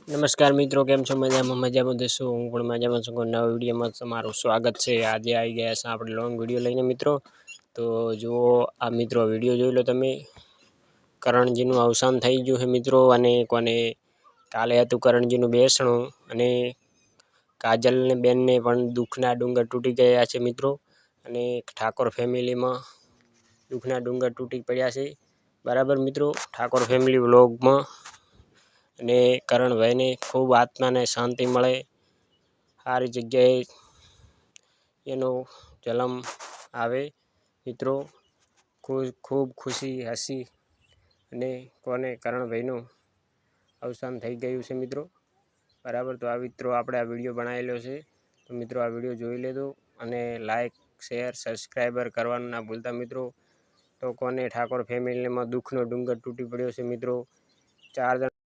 નમસ્કાર મિત્રો, કેમ છો? મજામાં દેશો. હું પણ મજામાં છું. નવા વિડીયોમાં તમારું સ્વાગત છે. આજે આવી ગયા છે આપણે લોંગ વિડીયો લઈને મિત્રો. તો જુઓ આ મિત્રો વિડીયો જોઈ લો તમે. કરણજીનું અવસાન થઈ ગયું છે મિત્રો. અને કોને કાલે હતું કરણજીનું બેસણું, અને કાજલને બેનને પણ દુઃખના ડુંગર તૂટી ગયા છે મિત્રો. અને ઠાકોર ફેમિલીમાં દુઃખના ડુંગર તૂટી પડ્યા છે. બરાબર મિત્રો, ઠાકોર ફેમિલી વ્લોગમાં. અને કરણભાઈને ખૂબ આત્માને શાંતિ મળે, સારી જગ્યાએ એનો જન્મ આવે મિત્રો. ખૂબ ખુશી હસી અને કોને કરણભાઈનું અવસાન થઈ ગયું છે મિત્રો. બરાબર, તો આ મિત્રો આપણે આ વિડીયો બનાવેલો છે. તો મિત્રો આ વિડીયો જોઈ લેજો અને લાઈક શેર સબસ્ક્રાઈબર કરવાનું ના ભૂલતા મિત્રો. તો કોને ઠાકોર ફેમિલીમાં દુઃખનો ડુંગર તૂટી પડ્યો છે મિત્રો. 4 જણા